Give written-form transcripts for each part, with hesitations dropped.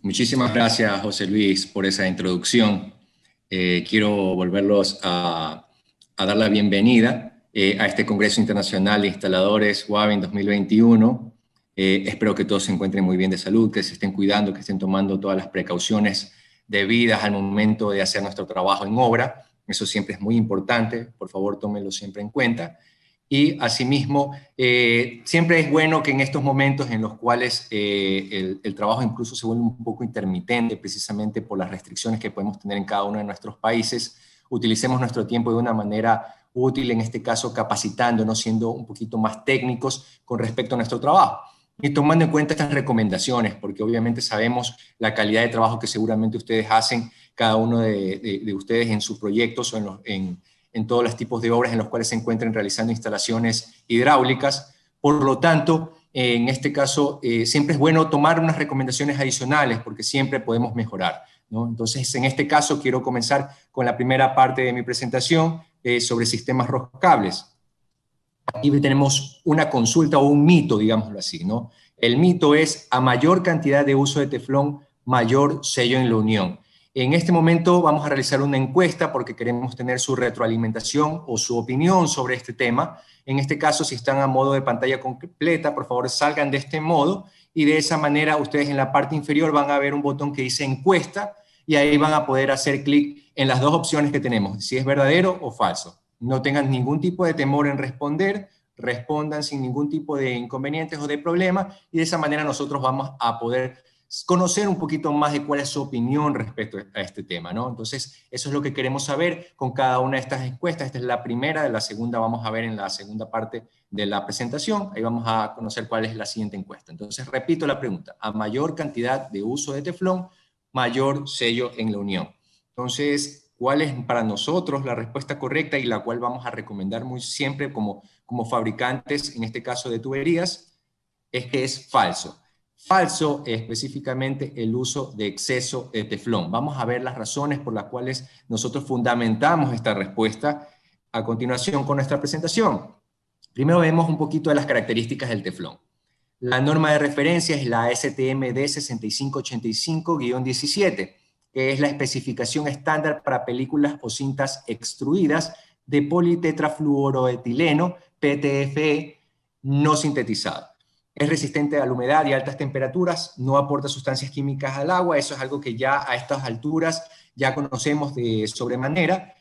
Muchísimas gracias, José Luis, por esa introducción. Quiero volverlos a dar la bienvenida a este Congreso Internacional de Instaladores WABIN 2021. Espero que todos se encuentren muy bien de salud, que se estén cuidando, que estén tomando todas las precauciones debidas al momento de hacer nuestro trabajo en obra. Eso siempre es muy importante. Por favor, tómenlo siempre en cuenta. Y asimismo, siempre es bueno que en estos momentos en los cuales el trabajo incluso se vuelve un poco intermitente, precisamente por las restricciones que podemos tener en cada uno de nuestros países, utilicemos nuestro tiempo de una manera útil, en este caso capacitándonos, siendo un poquito más técnicos con respecto a nuestro trabajo. Y tomando en cuenta estas recomendaciones, porque obviamente sabemos la calidad de trabajo que seguramente ustedes hacen, cada uno de ustedes en sus proyectos o en todos los tipos de obras en los cuales se encuentren realizando instalaciones hidráulicas. Por lo tanto, en este caso, siempre es bueno tomar unas recomendaciones adicionales porque siempre podemos mejorar, ¿no? Entonces, en este caso, quiero comenzar con la primera parte de mi presentación sobre sistemas roscables. Aquí tenemos una consulta o un mito, digámoslo así, ¿no? El mito es, a mayor cantidad de uso de teflón, mayor sello en la unión. En este momento vamos a realizar una encuesta porque queremos tener su retroalimentación o su opinión sobre este tema. En este caso, si están a modo de pantalla completa, por favor salgan de este modo y de esa manera ustedes en la parte inferior van a ver un botón que dice encuesta y ahí van a poder hacer clic en las dos opciones que tenemos, si es verdadero o falso. No tengan ningún tipo de temor en responder, respondan sin ningún tipo de inconvenientes o de problema y de esa manera nosotros vamos a poder conocer un poquito más de cuál es su opinión respecto a este tema, ¿no? Entonces, eso es lo que queremos saber con cada una de estas encuestas. Esta es la primera, de la segunda vamos a ver en la segunda parte de la presentación. Ahí vamos a conocer cuál es la siguiente encuesta. Entonces, repito la pregunta. A mayor cantidad de uso de teflón, mayor sello en la unión. Entonces, ¿cuál es para nosotros la respuesta correcta y la cual vamos a recomendar muy siempre como fabricantes, en este caso de tuberías? Es que es falso. Falso específicamente el uso de exceso de teflón. Vamos a ver las razones por las cuales nosotros fundamentamos esta respuesta a continuación con nuestra presentación. Primero vemos un poquito de las características del teflón. La norma de referencia es la STMD 6585-17, que es la especificación estándar para películas o cintas extruidas de politetrafluoroetileno, PTFE, no sintetizado. Es resistente a la humedad y altas temperaturas, no aporta sustancias químicas al agua, eso es algo que ya a estas alturas ya conocemos de sobremanera,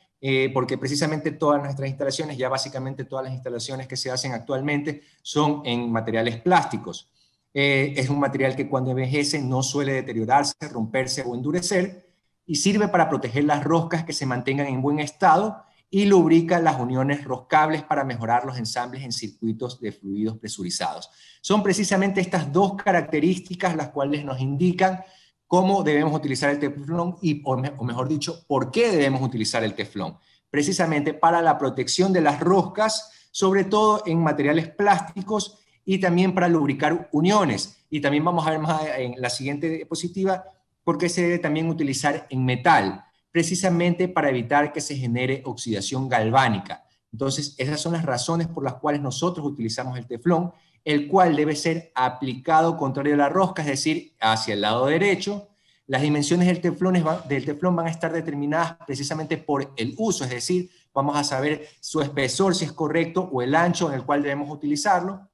porque precisamente todas nuestras instalaciones, ya básicamente todas las instalaciones que se hacen actualmente son en materiales plásticos. Es un material que cuando envejece no suele deteriorarse, romperse o endurecer y sirve para proteger las roscas que se mantengan en buen estado y lubrica las uniones roscables para mejorar los ensambles en circuitos de fluidos presurizados. Son precisamente estas dos características las cuales nos indican cómo debemos utilizar el teflón o mejor dicho, por qué debemos utilizar el teflón. Precisamente para la protección de las roscas, sobre todo en materiales plásticos y también para lubricar uniones. Y también vamos a ver más en la siguiente diapositiva por qué se debe también utilizar en metal, precisamente para evitar que se genere oxidación galvánica. Entonces, esas son las razones por las cuales nosotros utilizamos el teflón, el cual debe ser aplicado contrario a la rosca, es decir, hacia el lado derecho. Las dimensiones del teflón van a estar determinadas precisamente por el uso, es decir, vamos a saber su espesor, si es correcto, o el ancho en el cual debemos utilizarlo.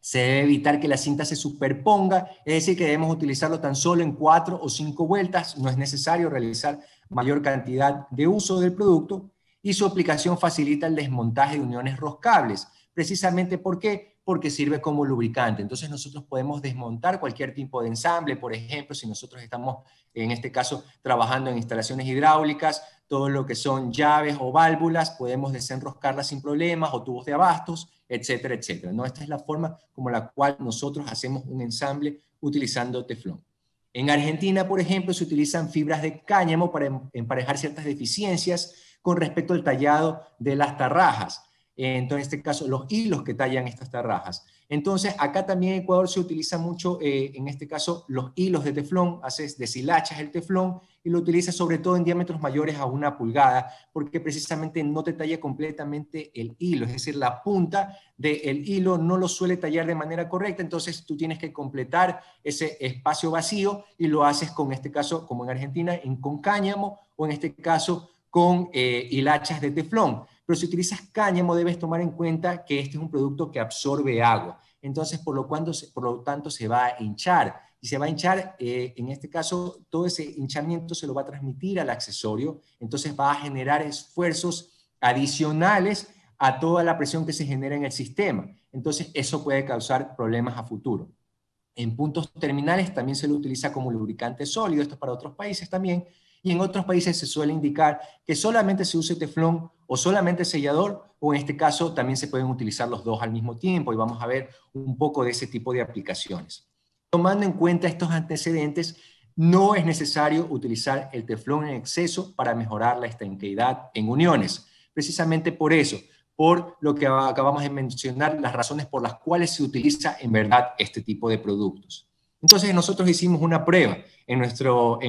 Se debe evitar que la cinta se superponga, es decir, que debemos utilizarlo tan solo en 4 o 5 vueltas, no es necesario realizar mayor cantidad de uso del producto, y su aplicación facilita el desmontaje de uniones roscables. Precisamente, ¿por qué? Porque sirve como lubricante. Entonces nosotros podemos desmontar cualquier tipo de ensamble, por ejemplo, si nosotros estamos, en este caso, trabajando en instalaciones hidráulicas, todo lo que son llaves o válvulas, podemos desenroscarlas sin problemas, o tubos de abastos, etcétera, etcétera, ¿no? Esta es la forma como la cual nosotros hacemos un ensamble utilizando teflón. En Argentina, por ejemplo, se utilizan fibras de cáñamo para emparejar ciertas deficiencias con respecto al tallado de las tarrajas. Entonces, en este caso, los hilos que tallan estas tarrajas. Entonces, acá también en Ecuador se utiliza mucho, en este caso, los hilos de teflón, deshilachas el teflón y lo utilizas sobre todo en diámetros mayores a 1 pulgada, porque precisamente no te talla completamente el hilo, es decir, la punta del hilo no lo suele tallar de manera correcta, entonces tú tienes que completar ese espacio vacío y lo haces con, en este caso, como en Argentina, con cáñamo o en este caso con hilachas de teflón. Pero si utilizas cáñamo debes tomar en cuenta que este es un producto que absorbe agua, entonces por lo tanto se va a hinchar, y se va a hinchar, en este caso todo ese hinchamiento se lo va a transmitir al accesorio, entonces va a generar esfuerzos adicionales a toda la presión que se genera en el sistema, entonces eso puede causar problemas a futuro. En puntos terminales también se lo utiliza como lubricante sólido, esto es para otros países también, y en otros países se suele indicar que solamente se use teflón o solamente sellador, o en este caso también se pueden utilizar los dos al mismo tiempo, y vamos a ver un poco de ese tipo de aplicaciones. Tomando en cuenta estos antecedentes, no es necesario utilizar el teflón en exceso para mejorar la estanqueidad en uniones. Precisamente por eso, por lo que acabamos de mencionar, las razones por las cuales se utiliza en verdad este tipo de productos. Entonces nosotros hicimos una prueba en nuestro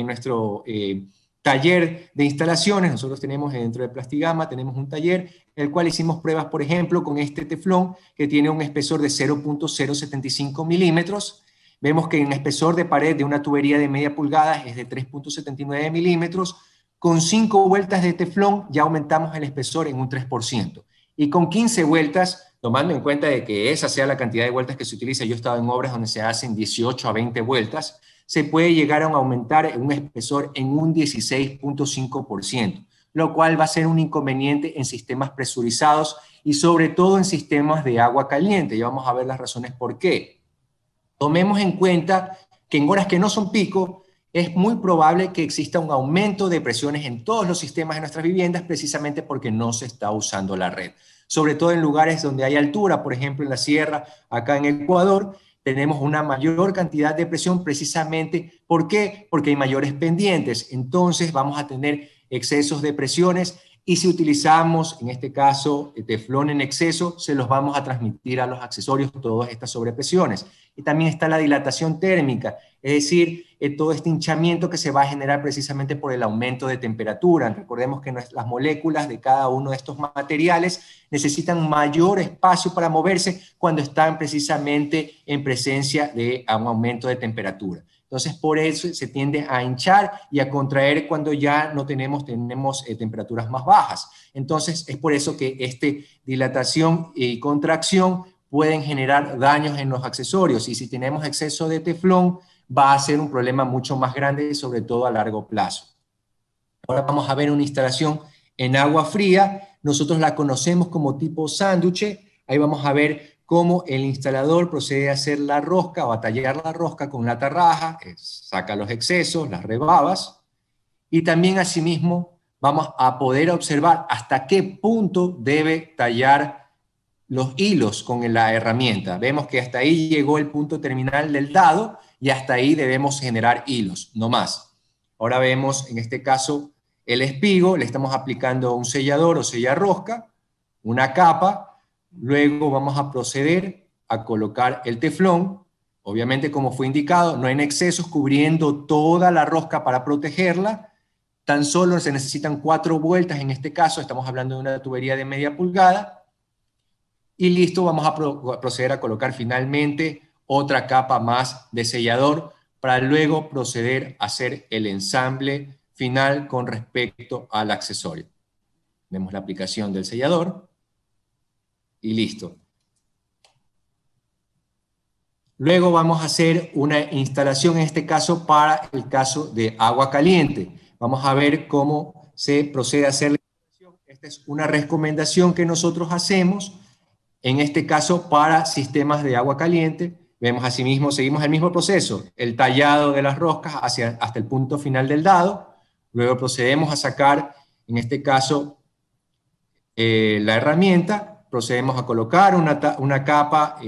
taller de instalaciones. Nosotros tenemos dentro de Plastigama, tenemos un taller en el cual hicimos pruebas, por ejemplo, con este teflón que tiene un espesor de 0.075 milímetros. Vemos que en espesor de pared de una tubería de media pulgada es de 3.79 milímetros. Con 5 vueltas de teflón ya aumentamos el espesor en un 3%. Y con 15 vueltas, tomando en cuenta de que esa sea la cantidad de vueltas que se utiliza, yo he estado en obras donde se hacen 18 a 20 vueltas, se puede llegar a aumentar un espesor en un 16.5%, lo cual va a ser un inconveniente en sistemas presurizados y sobre todo en sistemas de agua caliente. Ya vamos a ver las razones por qué. Tomemos en cuenta que en horas que no son pico, es muy probable que exista un aumento de presiones en todos los sistemas de nuestras viviendas precisamente porque no se está usando la red. Sobre todo en lugares donde hay altura, por ejemplo en la sierra, acá en Ecuador, tenemos una mayor cantidad de presión precisamente, ¿por qué? Porque hay mayores pendientes, entonces vamos a tener excesos de presiones y si utilizamos, en este caso, teflón en exceso, se los vamos a transmitir a los accesorios todas estas sobrepresiones. Y también está la dilatación térmica, es decir, todo este hinchamiento que se va a generar precisamente por el aumento de temperatura. Recordemos que las moléculas de cada uno de estos materiales necesitan mayor espacio para moverse cuando están precisamente en presencia de un aumento de temperatura. Entonces, por eso se tiende a hinchar y a contraer cuando ya no tenemos temperaturas más bajas. Entonces, es por eso que dilatación y contracción pueden generar daños en los accesorios. Y si tenemos exceso de teflón, va a ser un problema mucho más grande, sobre todo a largo plazo. Ahora vamos a ver una instalación en agua fría. Nosotros la conocemos como tipo sándwich. Ahí vamos a ver cómo el instalador procede a hacer la rosca o a tallar la rosca con la tarraja, saca los excesos, las rebabas, y también asimismo vamos a poder observar hasta qué punto debe tallar los hilos con la herramienta. Vemos que hasta ahí llegó el punto terminal del dado y hasta ahí debemos generar hilos, no más. Ahora vemos en este caso el espigo, le estamos aplicando un sellador o sellarrosca, una capa. Luego vamos a proceder a colocar el teflón, obviamente como fue indicado, no en excesos, cubriendo toda la rosca para protegerla. Tan solo se necesitan 4 vueltas, en este caso estamos hablando de una tubería de media pulgada, y listo, vamos a proceder a colocar finalmente otra capa más de sellador para luego proceder a hacer el ensamble final con respecto al accesorio. Vemos la aplicación del sellador y listo. Luego vamos a hacer una instalación, en este caso para el caso de agua caliente. Vamos a ver cómo se procede a hacer la instalación. Esta es una recomendación que nosotros hacemos, en este caso para sistemas de agua caliente. Vemos asimismo, seguimos el mismo proceso, el tallado de las roscas hasta el punto final del dado. Luego procedemos a sacar, en este caso, la herramienta. Procedemos a colocar una capa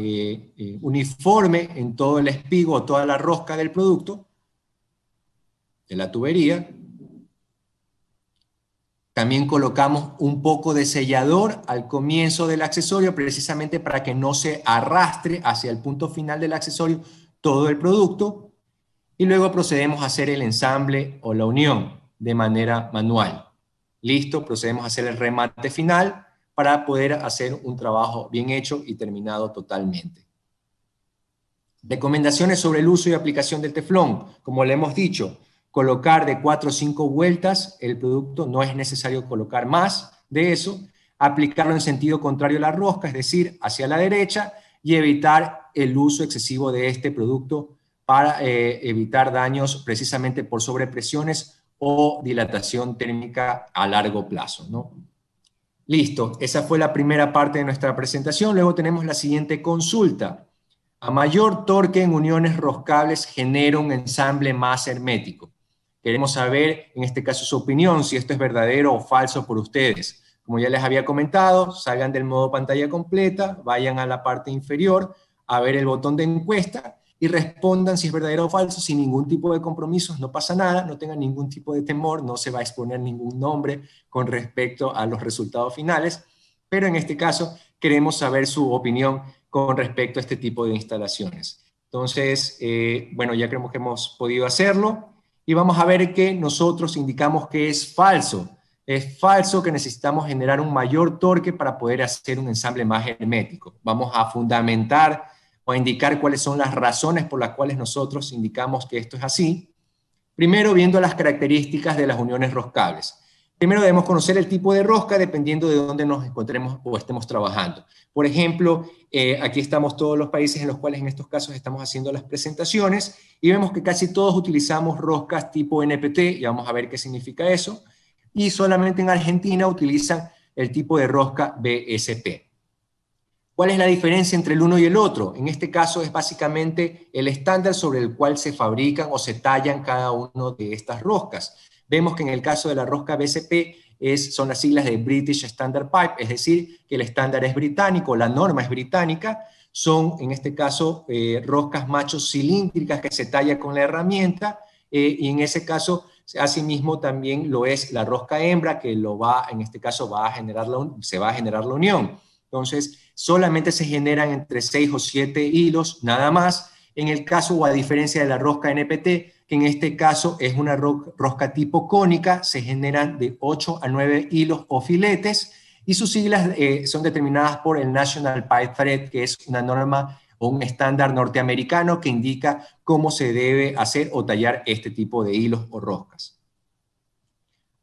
uniforme en todo el espigo o toda la rosca del producto, de la tubería. También colocamos un poco de sellador al comienzo del accesorio, precisamente para que no se arrastre hacia el punto final del accesorio todo el producto. Y luego procedemos a hacer el ensamble o la unión de manera manual. Listo, procedemos a hacer el remate final para poder hacer un trabajo bien hecho y terminado totalmente. Recomendaciones sobre el uso y aplicación del teflón. Como le hemos dicho, colocar de 4 o 5 vueltas el producto, no es necesario colocar más de eso. Aplicarlo en sentido contrario a la rosca, es decir, hacia la derecha, y evitar el uso excesivo de este producto para evitar daños precisamente por sobrepresiones o dilatación térmica a largo plazo, ¿no? Listo, esa fue la primera parte de nuestra presentación. Luego tenemos la siguiente consulta. A mayor torque en uniones roscables genera un ensamble más hermético. Queremos saber, en este caso, su opinión, si esto es verdadero o falso por ustedes. Como ya les había comentado, salgan del modo pantalla completa, vayan a la parte inferior a ver el botón de encuesta y respondan si es verdadero o falso sin ningún tipo de compromisos. No pasa nada, no tengan ningún tipo de temor, no se va a exponer ningún nombre con respecto a los resultados finales, pero en este caso queremos saber su opinión con respecto a este tipo de instalaciones. Entonces, bueno, ya creemos que hemos podido hacerlo y vamos a ver que nosotros indicamos que es falso. Es falso que necesitamos generar un mayor torque para poder hacer un ensamble más hermético. Vamos a fundamentar o a indicar cuáles son las razones por las cuales nosotros indicamos que esto es así. Primero, viendo las características de las uniones roscables. Primero debemos conocer el tipo de rosca dependiendo de dónde nos encontremos o estemos trabajando. Por ejemplo, aquí estamos todos los países en los cuales en estos casos estamos haciendo las presentaciones y vemos que casi todos utilizamos roscas tipo NPT, y vamos a ver qué significa eso, y solamente en Argentina utilizan el tipo de rosca BSP. ¿Cuál es la diferencia entre el uno y el otro? En este caso es básicamente el estándar sobre el cual se fabrican o se tallan cada uno de estas roscas. Vemos que en el caso de la rosca BSP son las siglas de British Standard Pipe, es decir, que el estándar es británico, la norma es británica, son en este caso roscas machos cilíndricas que se talla con la herramienta, y en ese caso asimismo también lo es la rosca hembra, que en este caso se va a generar la unión. Entonces, solamente se generan entre 6 o 7 hilos, nada más. En el caso, o a diferencia de la rosca NPT, que en este caso es una rosca tipo cónica, se generan de 8 a 9 hilos o filetes, y sus siglas son determinadas por el National Pipe Thread, que es una norma o un estándar norteamericano que indica cómo se debe hacer o tallar este tipo de hilos o roscas.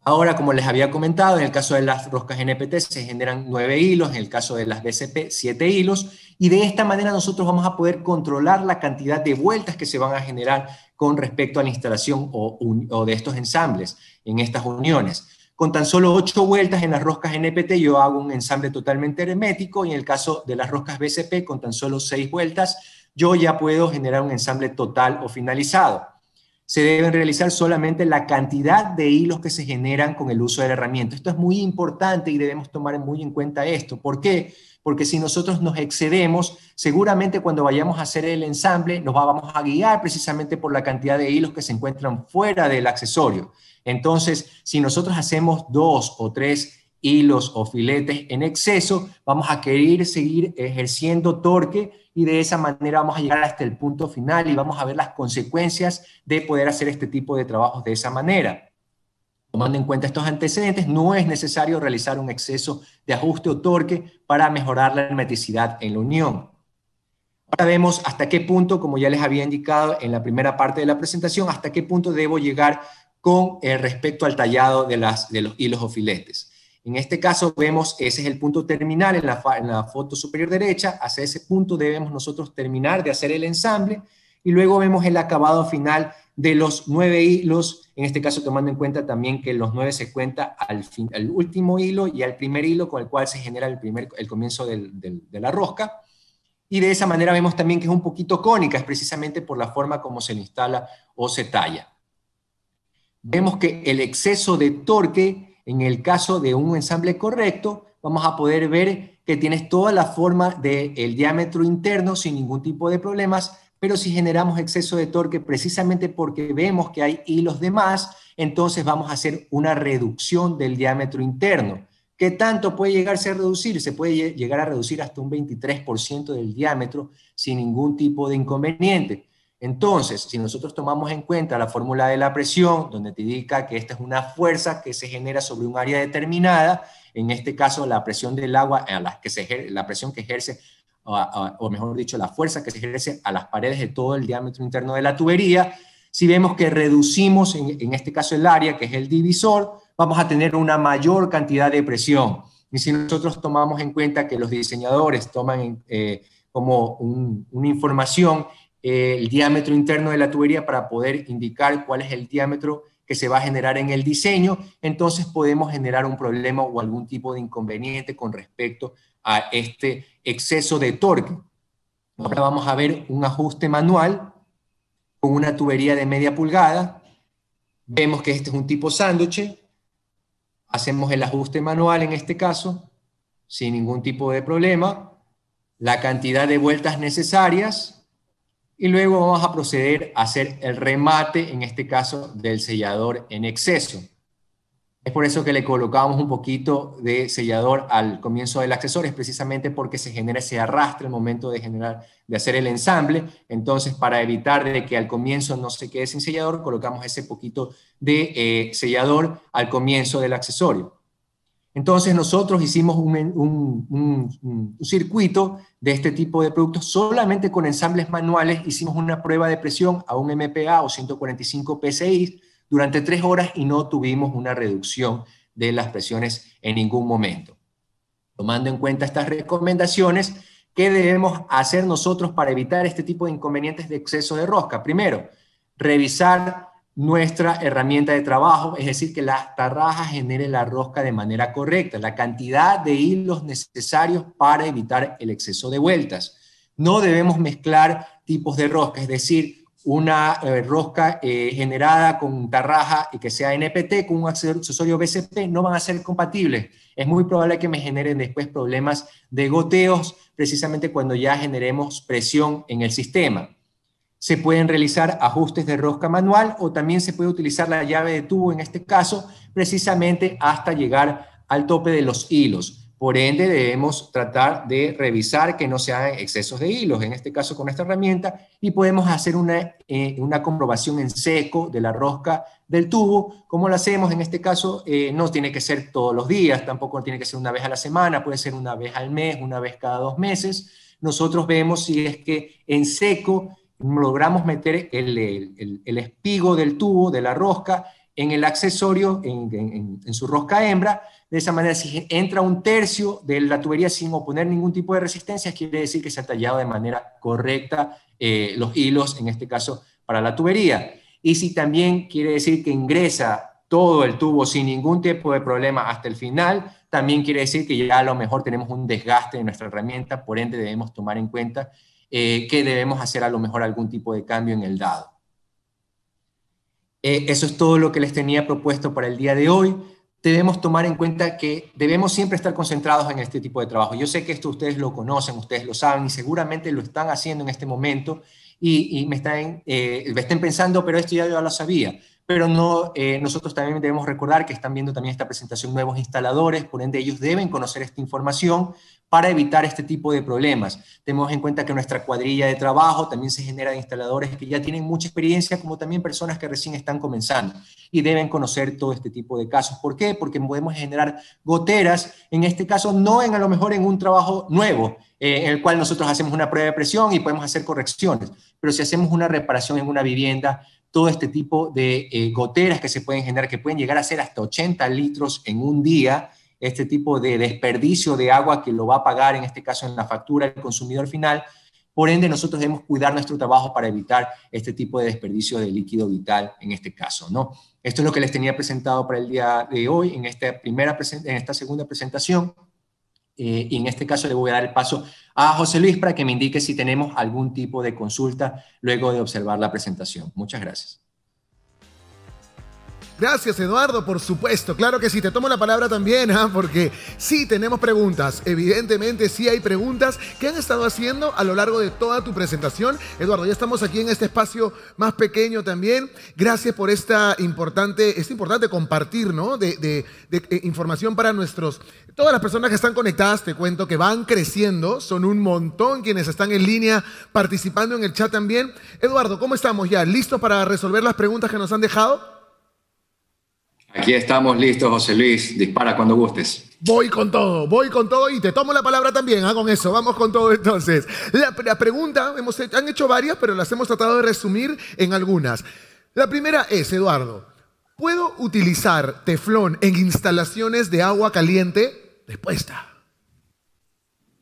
Ahora, como les había comentado, en el caso de las roscas NPT se generan 9 hilos, en el caso de las BCP 7 hilos, y de esta manera nosotros vamos a poder controlar la cantidad de vueltas que se van a generar con respecto a la instalación o de estos ensambles en estas uniones. Con tan solo 8 vueltas en las roscas NPT yo hago un ensamble totalmente hermético, y en el caso de las roscas BCP con tan solo 6 vueltas yo ya puedo generar un ensamble total o finalizado. Se deben realizar solamente la cantidad de hilos que se generan con el uso de la herramienta. Esto es muy importante y debemos tomar muy en cuenta esto. ¿Por qué? Porque si nosotros nos excedemos, seguramente cuando vayamos a hacer el ensamble nos vamos a guiar precisamente por la cantidad de hilos que se encuentran fuera del accesorio. Entonces, si nosotros hacemos 2 o 3 hilos o filetes en exceso, vamos a querer seguir ejerciendo torque, y de esa manera vamos a llegar hasta el punto final y vamos a ver las consecuencias de poder hacer este tipo de trabajos de esa manera. Tomando en cuenta estos antecedentes, no es necesario realizar un exceso de ajuste o torque para mejorar la hermeticidad en la unión. Ahora vemos hasta qué punto, como ya les había indicado en la primera parte de la presentación, hasta qué punto debo llegar con respecto al tallado de los hilos o filetes. En este caso vemos, ese es el punto terminal en la foto superior derecha. Hacia ese punto debemos nosotros terminar de hacer el ensamble, y luego vemos el acabado final de los 9 hilos, en este caso tomando en cuenta también que los 9 se cuenta al último hilo y al primer hilo con el cual se genera el comienzo de la rosca. Y de esa manera vemos también que es un poquito cónica, es precisamente por la forma como se le instala o se talla. Vemos que el exceso de torque, en el caso de un ensamble correcto, vamos a poder ver que tienes toda la forma del diámetro interno sin ningún tipo de problemas, pero si generamos exceso de torque precisamente porque vemos que hay hilos de más, entonces vamos a hacer una reducción del diámetro interno. ¿Qué tanto puede llegarse a reducir? Se puede llegar a reducir hasta un 23% del diámetro sin ningún tipo de inconveniente. Entonces, si nosotros tomamos en cuenta la fórmula de la presión, donde te indica que esta es una fuerza que se genera sobre un área determinada, en este caso la presión del agua, la presión que ejerce, o mejor dicho, la fuerza que se ejerce a las paredes de todo el diámetro interno de la tubería, si vemos que reducimos en este caso el área, que es el divisor, vamos a tener una mayor cantidad de presión. Y si nosotros tomamos en cuenta que los diseñadores toman como una información el diámetro interno de la tubería para poder indicar cuál es el diámetro que se va a generar en el diseño, entonces podemos generar un problema o algún tipo de inconveniente con respecto a este exceso de torque. Ahora vamos a ver un ajuste manual con una tubería de media pulgada. Vemos que este es un tipo sándwich. Hacemos el ajuste manual en este caso, sin ningún tipo de problema. La cantidad de vueltas necesarias. Y luego vamos a proceder a hacer el remate, en este caso, del sellador en exceso. Es por eso que le colocamos un poquito de sellador al comienzo del accesorio, es precisamente porque se genera ese arrastre al momento de hacer el ensamble. Entonces, para evitar de que al comienzo no se quede sin sellador, colocamos ese poquito de sellador al comienzo del accesorio. Entonces nosotros hicimos un circuito de este tipo de productos solamente con ensambles manuales. Hicimos una prueba de presión a un MPa o 145 PSI durante 3 horas y no tuvimos una reducción de las presiones en ningún momento. Tomando en cuenta estas recomendaciones, ¿qué debemos hacer nosotros para evitar este tipo de inconvenientes de exceso de rosca? Primero, revisar nuestra herramienta de trabajo, es decir, que la tarraja genere la rosca de manera correcta, la cantidad de hilos necesarios para evitar el exceso de vueltas. No debemos mezclar tipos de rosca, es decir, una rosca generada con tarraja y que sea NPT con un accesorio BCP no van a ser compatibles. Es muy probable que me generen después problemas de goteos, precisamente cuando ya generemos presión en el sistema. Se pueden realizar ajustes de rosca manual o también se puede utilizar la llave de tubo en este caso, precisamente hasta llegar al tope de los hilos. Por ende, debemos tratar de revisar que no se hagan excesos de hilos, en este caso con esta herramienta, y podemos hacer una comprobación en seco de la rosca del tubo. ¿Cómo lo hacemos? En este caso, no tiene que ser todos los días, tampoco tiene que ser una vez a la semana, puede ser una vez al mes, una vez cada 2 meses. Nosotros vemos si es que en seco logramos meter el espigo del tubo, de la rosca, en el accesorio, en su rosca hembra. De esa manera, si entra 1/3 de la tubería sin oponer ningún tipo de resistencia, quiere decir que se ha tallado de manera correcta los hilos, en este caso, para la tubería. Y si también quiere decir que ingresa todo el tubo sin ningún tipo de problema hasta el final, también quiere decir que ya a lo mejor tenemos un desgaste de nuestra herramienta, por ende debemos tomar en cuenta que debemos hacer a lo mejor algún tipo de cambio en el dado. Eso es todo lo que les tenía propuesto para el día de hoy. Debemos tomar en cuenta que debemos siempre estar concentrados en este tipo de trabajo. Yo sé que esto ustedes lo conocen, ustedes lo saben y seguramente lo están haciendo en este momento y me estén pensando, pero esto ya yo lo sabía. Pero no, nosotros también debemos recordar que están viendo también esta presentación nuevos instaladores, por ende ellos deben conocer esta información para evitar este tipo de problemas. Tenemos en cuenta que nuestra cuadrilla de trabajo también se genera de instaladores que ya tienen mucha experiencia, como también personas que recién están comenzando y deben conocer todo este tipo de casos. ¿Por qué? Porque podemos generar goteras, en este caso no a lo mejor en un trabajo nuevo, en el cual nosotros hacemos una prueba de presión y podemos hacer correcciones, pero si hacemos una reparación en una vivienda, todo este tipo de goteras que se pueden generar, que pueden llegar a ser hasta 80 litros en un día, este tipo de desperdicio de agua que lo va a pagar, en este caso en la factura, el consumidor final. Por ende, nosotros debemos cuidar nuestro trabajo para evitar este tipo de desperdicio de líquido vital en este caso, ¿no? Esto es lo que les tenía presentado para el día de hoy en esta segunda presentación. Y en este caso le voy a dar el paso a José Luis para que me indique si tenemos algún tipo de consulta luego de observar la presentación. Muchas gracias. Gracias, Eduardo, por supuesto. Claro que sí, te tomo la palabra también, porque sí tenemos preguntas. Evidentemente sí hay preguntas que han estado haciendo a lo largo de toda tu presentación. Eduardo, ya estamos aquí en este espacio más pequeño también. Gracias por este importante compartir, ¿no? de información para todas las personas que están conectadas. Te cuento que van creciendo, son un montón quienes están en línea participando en el chat también. Eduardo, ¿cómo estamos ya? ¿Listos para resolver las preguntas que nos han dejado? Aquí estamos listos, José Luis. Dispara cuando gustes. Voy con todo y te tomo la palabra también, con eso, vamos con todo entonces. La pregunta, han hecho varias, pero las hemos tratado de resumir en algunas. La primera es, Eduardo, ¿puedo utilizar teflón en instalaciones de agua caliente? Respuesta.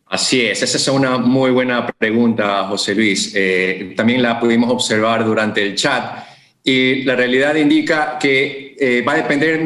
Así es, esa es una muy buena pregunta, José Luis. También la pudimos observar durante el chat. Y la realidad indica que va a depender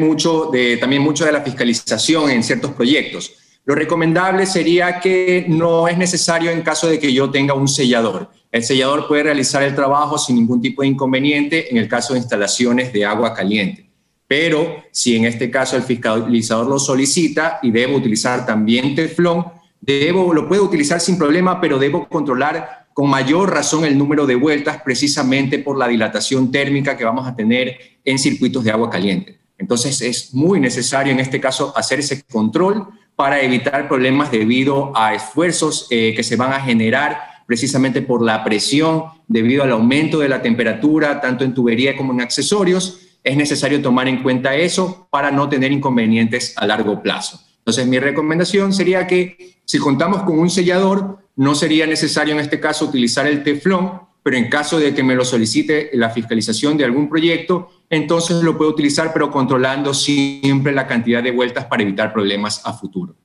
también mucho de la fiscalización en ciertos proyectos. Lo recomendable sería que no es necesario en caso de que yo tenga un sellador. El sellador puede realizar el trabajo sin ningún tipo de inconveniente en el caso de instalaciones de agua caliente. Pero si en este caso el fiscalizador lo solicita y debo utilizar también teflón, lo puedo utilizar sin problema, pero debo controlar con mayor razón el número de vueltas precisamente por la dilatación térmica que vamos a tener en circuitos de agua caliente. Entonces es muy necesario en este caso hacer ese control para evitar problemas debido a esfuerzos que se van a generar precisamente por la presión debido al aumento de la temperatura tanto en tubería como en accesorios. Es necesario tomar en cuenta eso para no tener inconvenientes a largo plazo. Entonces mi recomendación sería que si contamos con un sellador, no sería necesario en este caso utilizar el teflón, pero en caso de que me lo solicite la fiscalización de algún proyecto, entonces lo puedo utilizar, pero controlando siempre la cantidad de vueltas para evitar problemas a futuro.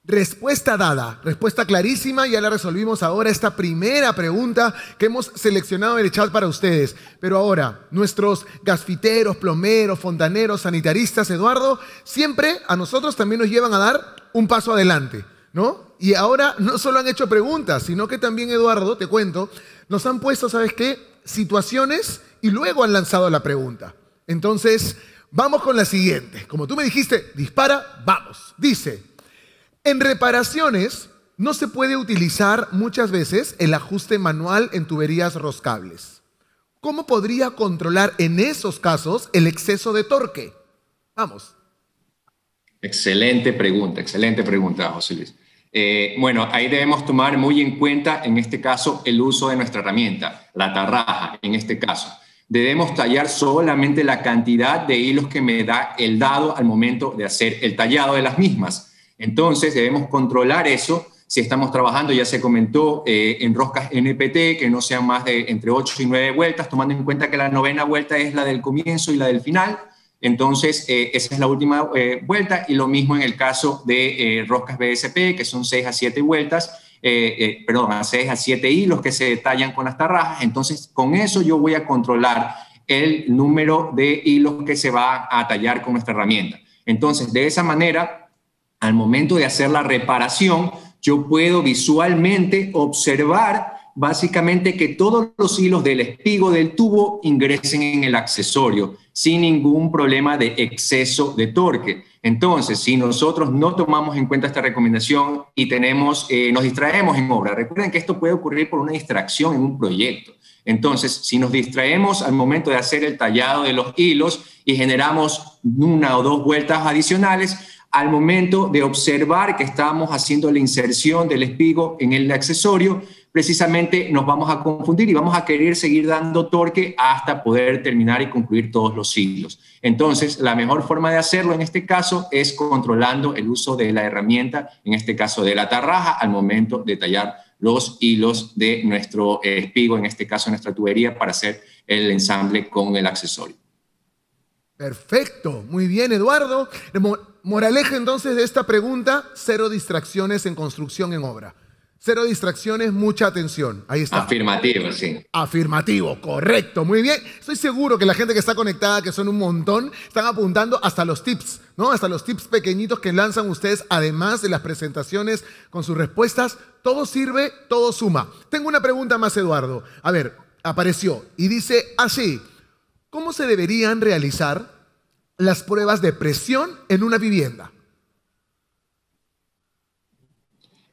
Respuesta dada, respuesta clarísima, ya la resolvimos ahora esta primera pregunta que hemos seleccionado en el chat para ustedes. Pero ahora, nuestros gasfiteros, plomeros, fontaneros, sanitaristas, Eduardo, siempre a nosotros también nos llevan a dar un paso adelante, ¿no? Y ahora no solo han hecho preguntas, sino que también, Eduardo, te cuento, nos han puesto, ¿sabes qué? Situaciones y luego han lanzado la pregunta. Entonces, vamos con la siguiente. Como tú me dijiste, dispara, vamos. Dice, en reparaciones no se puede utilizar muchas veces el ajuste manual en tuberías roscables. ¿Cómo podría controlar en esos casos el exceso de torque? Vamos. Excelente pregunta, José Luis. Bueno, ahí debemos tomar muy en cuenta, en este caso, el uso de nuestra herramienta, la tarraja, en este caso. Debemos tallar solamente la cantidad de hilos que me da el dado al momento de hacer el tallado de las mismas. Entonces, debemos controlar eso. Si estamos trabajando, ya se comentó, en roscas NPT, que no sean más de entre 8 y 9 vueltas, tomando en cuenta que la 9ª vuelta es la del comienzo y la del final. Entonces, esa es la última vuelta, y lo mismo en el caso de roscas BSP, que son 6 a 7 vueltas, a 6 a 7 hilos que se tallan con las tarrajas. Entonces, con eso yo voy a controlar el número de hilos que se va a tallar con nuestra herramienta. Entonces, de esa manera, al momento de hacer la reparación, yo puedo visualmente observar básicamente que todos los hilos del espigo del tubo ingresen en el accesorio sin ningún problema de exceso de torque. Entonces, si nosotros no tomamos en cuenta esta recomendación y nos distraemos en obra, recuerden que esto puede ocurrir por una distracción en un proyecto. Entonces, si nos distraemos al momento de hacer el tallado de los hilos y generamos 1 o 2 vueltas adicionales, al momento de observar que estamos haciendo la inserción del espigo en el accesorio, precisamente nos vamos a confundir y vamos a querer seguir dando torque hasta poder terminar y concluir todos los hilos. Entonces, la mejor forma de hacerlo en este caso es controlando el uso de la herramienta, en este caso de la tarraja, al momento de tallar los hilos de nuestro espigo, en este caso nuestra tubería, para hacer el ensamble con el accesorio. Perfecto, muy bien, Eduardo. Moraleja entonces de esta pregunta: 0 distracciones en construcción en obra. 0 distracciones, mucha atención. Ahí está. Afirmativo, sí. Afirmativo, correcto, muy bien. Estoy seguro que la gente que está conectada, que son un montón, están apuntando hasta los tips, ¿no? Hasta los tips pequeñitos que lanzan ustedes, además de las presentaciones con sus respuestas. Todo sirve, todo suma. Tengo una pregunta más, Eduardo. A ver, apareció y dice así: ¿Cómo se deberían realizar las pruebas de presión en una vivienda?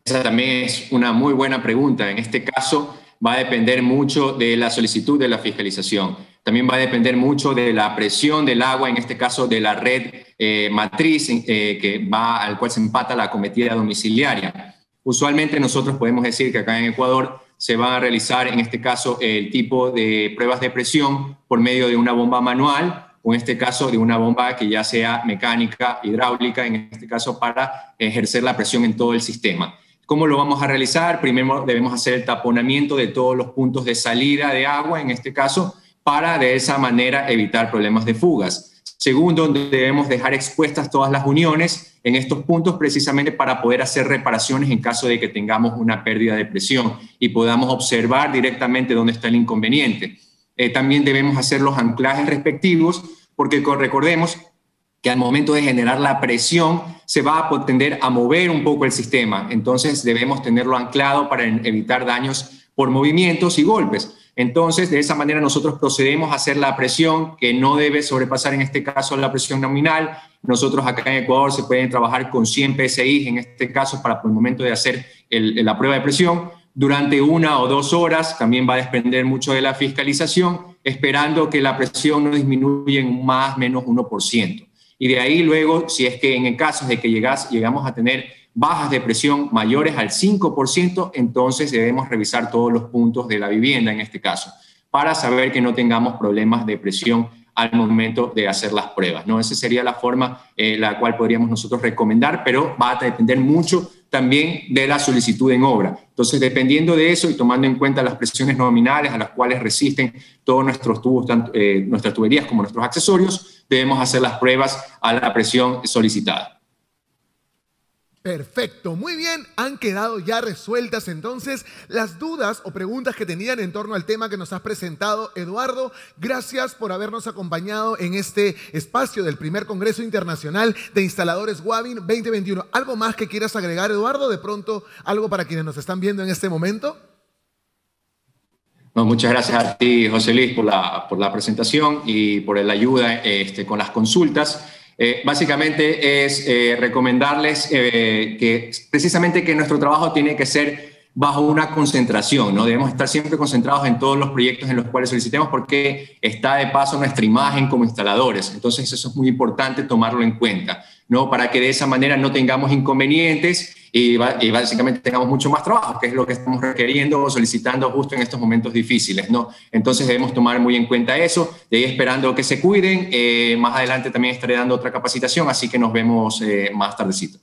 Esa también es una muy buena pregunta. En este caso va a depender mucho de la solicitud de la fiscalización. También va a depender mucho de la presión del agua, en este caso de la red matriz al cual se empata la acometida domiciliaria. Usualmente nosotros podemos decir que acá en Ecuador se van a realizar en este caso el tipo de pruebas de presión por medio de una bomba manual, o en este caso de una bomba que ya sea mecánica, hidráulica, en este caso para ejercer la presión en todo el sistema. ¿Cómo lo vamos a realizar? Primero debemos hacer el taponamiento de todos los puntos de salida de agua, en este caso, para de esa manera evitar problemas de fugas. Segundo, debemos dejar expuestas todas las uniones en estos puntos precisamente para poder hacer reparaciones en caso de que tengamos una pérdida de presión y podamos observar directamente dónde está el inconveniente. También debemos hacer los anclajes respectivos porque recordemos que al momento de generar la presión se va a tender a mover un poco el sistema. Entonces debemos tenerlo anclado para evitar daños por movimientos y golpes. Entonces, de esa manera nosotros procedemos a hacer la presión que no debe sobrepasar en este caso la presión nominal. Nosotros acá en Ecuador se pueden trabajar con 100 PSI en este caso para por el momento de hacer la prueba de presión. Durante 1 o 2 horas también va a depender mucho de la fiscalización, esperando que la presión no disminuya en más o menos 1%. Y de ahí luego, si es que en el caso de que llegamos a tener bajas de presión mayores al 5%, entonces debemos revisar todos los puntos de la vivienda en este caso, para saber que no tengamos problemas de presión al momento de hacer las pruebas, ¿no? Esa sería la forma la cual podríamos nosotros recomendar, pero va a depender mucho también de la solicitud en obra. Entonces, dependiendo de eso y tomando en cuenta las presiones nominales a las cuales resisten todos nuestros tubos, tanto, nuestras tuberías como nuestros accesorios, debemos hacer las pruebas a la presión solicitada. Perfecto, muy bien, han quedado ya resueltas entonces las dudas o preguntas que tenían en torno al tema que nos has presentado, Eduardo. Gracias por habernos acompañado en este espacio del primer Congreso Internacional de Instaladores Wavin 2021. ¿Algo más que quieras agregar, Eduardo? De pronto, algo para quienes nos están viendo en este momento. No, muchas gracias a ti, José Luis, por la presentación y por la ayuda con las consultas. Básicamente es recomendarles que precisamente que nuestro trabajo tiene que ser bajo una concentración, ¿no? Debemos estar siempre concentrados en todos los proyectos en los cuales solicitemos porque está de paso nuestra imagen como instaladores. Entonces eso es muy importante tomarlo en cuenta, ¿no? Para que de esa manera no tengamos inconvenientes y básicamente tengamos mucho más trabajo, que es lo que estamos requiriendo o solicitando justo en estos momentos difíciles, ¿no? Entonces debemos tomar muy en cuenta eso, de ahí esperando que se cuiden. Más adelante también estaré dando otra capacitación, así que nos vemos más tardecito.